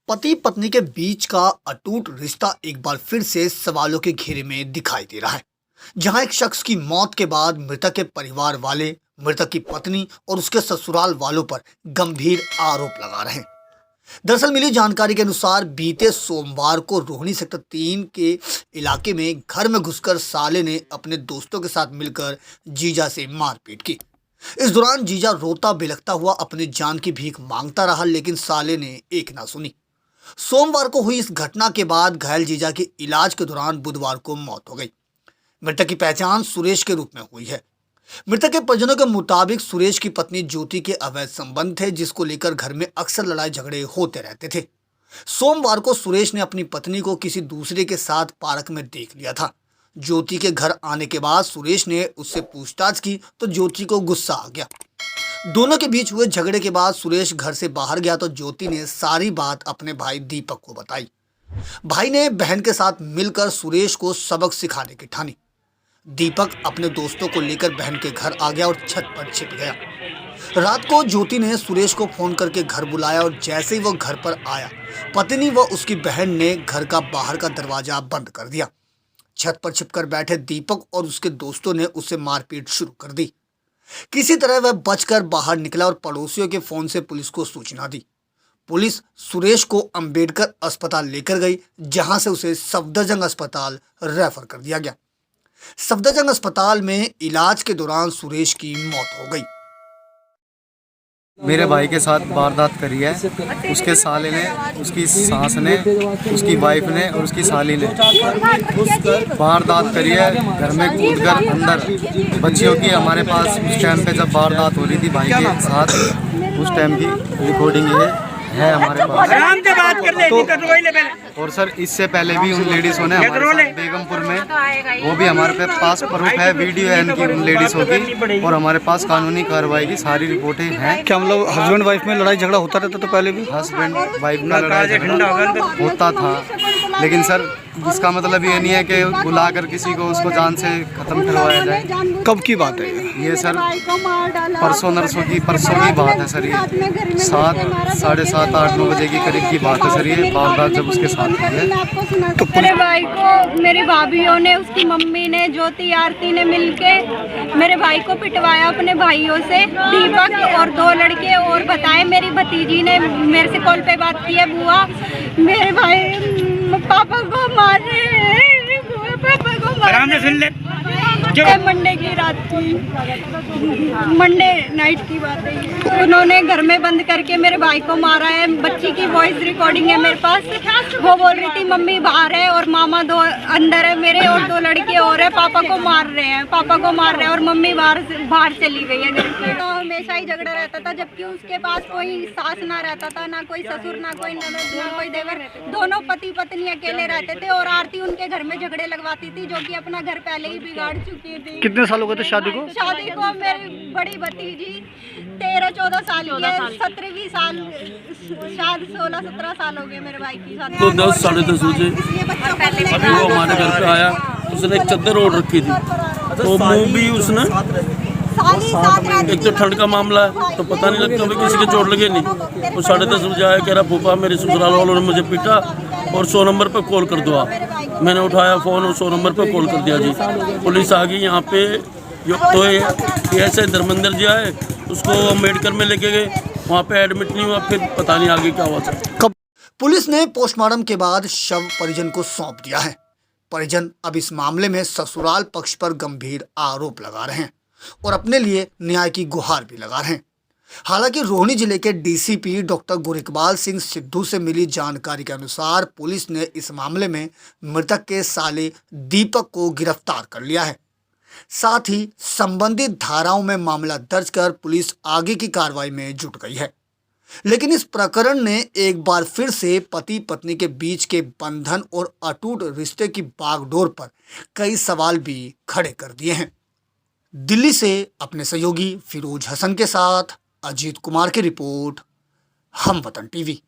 पति पत्नी के बीच का अटूट रिश्ता एक बार फिर से सवालों के घेरे में दिखाई दे रहा है। जहां एक शख्स की मौत के बाद मृतक के परिवार वाले, मृतक की पत्नी और उसके ससुराल वालों पर गंभीर आरोप लगा रहे हैं। दरअसल मिली जानकारी के अनुसार बीते सोमवार को रोहिणी सेक्टर 3 के इलाके में घर में घुसकर साले ने अपने दोस्तों के साथ मिलकर जीजा से मारपीट की। इस दौरान जीजा रोता बिलखता हुआ अपनी जान की भीख मांगता रहा, लेकिन साले ने एक ना सुनी। सोमवार को हुई इस घटना के बाद घायल जीजा की इलाज के दौरान बुधवार को मौत हो गई। मृतक की पहचान सुरेश के रूप में हुई है। मृतक के परिजनों के मुताबिक सुरेश की पत्नी ज्योति के अवैध संबंध थे, जिसको लेकर घर में अक्सर लड़ाई झगड़े होते रहते थे। सोमवार को सुरेश ने अपनी पत्नी को किसी दूसरे के साथ पार्क में देख लिया था। ज्योति के घर आने के बाद सुरेश ने उससे पूछताछ की तो ज्योति को गुस्सा आ गया। दोनों के बीच हुए झगड़े के बाद सुरेश घर से बाहर गया तो ज्योति ने सारी बात अपने भाई दीपक को बताई। भाई ने बहन के साथ मिलकर सुरेश को सबक सिखाने की ठानी। दीपक अपने दोस्तों को लेकर बहन के घर आ गया और छत पर छिप गया। रात को ज्योति ने सुरेश को फोन करके घर बुलाया और जैसे ही वो घर पर आया, पत्नी व उसकी बहन ने घर का बाहर का दरवाजा बंद कर दिया। छत पर छिपकर बैठे दीपक और उसके दोस्तों ने उसे मारपीट शुरू कर दी। किसी तरह वह बचकर बाहर निकला और पड़ोसियों के फोन से पुलिस को सूचना दी। पुलिस सुरेश को अंबेडकर अस्पताल लेकर गई, जहां से उसे सफदरजंग अस्पताल रेफर कर दिया गया। सफदरजंग अस्पताल में इलाज के दौरान सुरेश की मौत हो गई। मेरे भाई के साथ वारदात करी है। उसके साले ने, उसकी सास ने, उसकी वाइफ ने और उसकी साली ने वारदात करी है। घर में कूदकर अंदर बच्चियों की हमारे पास उस टाइम पे जब वारदात हो रही थी भाई के साथ, उस टाइम की रिकॉर्डिंग ये है हमारे पास। और सर इससे पहले भी उन लेडीज़ों ने हमारे साथ बेगमपुर में, वो भी हमारे पास प्रूफ है, वीडियो है इनकी उन लेडीज़ों की, और हमारे पास कानूनी कार्रवाई की सारी रिपोर्टें हैं। क्या मतलब हस्बैंड वाइफ में लड़ाई झगड़ा होता रहता था पहले भी? हस्बैंड वाइफ में लड़ाई झगड़ा होता था, लेकिन सर इसका मतलब ये नहीं है कि बुलाकर किसी को उसको जान से ख़त्म करवाया जाए। कब की बात है ये सर? परसों की बात है सर। ये 7, साढ़े 7, 8, 9 बजे की करीब की बात है सर। ये वारदात जब उसके साथ हुई है तो मेरे भाई को मेरी भाभीयों ने, उसकी मम्मी ने, ज्योति आरती ने मिलके मेरे भाई को पिटवाया अपने भाइयों से, दीपक और 2 लड़के और बताए। मेरी भतीजी ने मेरे से कॉल पे बात की है, बुआ मेरे भाई पापा को मार रहे हैं, पापा को मार रहे हैं। मंडे की रात की, मंडे नाइट की बात है। उन्होंने घर में बंद करके मेरे भाई को मारा है। बच्ची की वॉइस रिकॉर्डिंग है मेरे पास। वो बोल रही थी मम्मी बाहर है और मामा 2 अंदर है मेरे, और 2 लड़के और है, पापा को मार रहे हैं, पापा को मार रहे हैं, और मम्मी बाहर चली गई है घर से। तो हमेशा ही झगड़ा रहता था, जबकि उसके पास कोई सास ना रहता था, ना कोई ससुर, ना कोई ननद, ना कोई देवर। दोनों पति पत्नी अकेले रहते थे, और आरती उनके घर में झगड़े लगवाती थी, जो कि अपना घर पहले ही बिगाड़ चुकी थी। कितने साल हो गए थे शादी को? शादी को मेरी बड़ी भतीजी 13-14 साल की है, 17 साल, शायद 16-17 साल हो गए मेरे भाई की शादी। तो 10, साढ़े 10 बजे अभी वो हमारे घर पे आया। उसने एक चद्दर ओढ़ रखी थी, तो मुंह भी उसने, एक तो ठंड का मामला है तो पता नहीं लगता किसी के चोट लगे नहीं। वो 10:30 बजे आया, कह रहा फूफा मेरे ससुराल वालों ने मुझे पीटा और 100 नंबर पर कॉल कर दो आप। मैंने उठाया फ़ोन और 100 नंबर पर कॉल कर दिया जी। पुलिस आ गई यहाँ पे। तो ऐसे धर्मेंद्र जी आए, उसको मेडिकल में लेके गए, वहाँ पे एडमिट नहीं हुआ, फिर पता नहीं आगे क्या हुआ था। पुलिस ने पोस्टमार्टम के बाद शव परिजन को सौंप दिया है। परिजन अब इस मामले में ससुराल पक्ष पर गंभीर आरोप लगा रहे हैं और अपने लिए न्याय की गुहार भी लगा रहे हैं। हालांकि रोहिणी जिले के डीसीपी डॉक्टर गुरिकबाल सिंह सिद्धू से मिली जानकारी के अनुसार पुलिस ने इस मामले में मृतक के साले दीपक को गिरफ्तार कर लिया है। साथ ही संबंधित धाराओं में मामला दर्ज कर पुलिस आगे की कार्रवाई में जुट गई है। लेकिन इस प्रकरण ने एक बार फिर से पति पत्नी के बीच के बंधन और अटूट रिश्ते की बागडोर पर कई सवाल भी खड़े कर दिए हैं। दिल्ली से अपने सहयोगी फिरोज हसन के साथ अजीत कुमार की रिपोर्ट, हम वतन टीवी।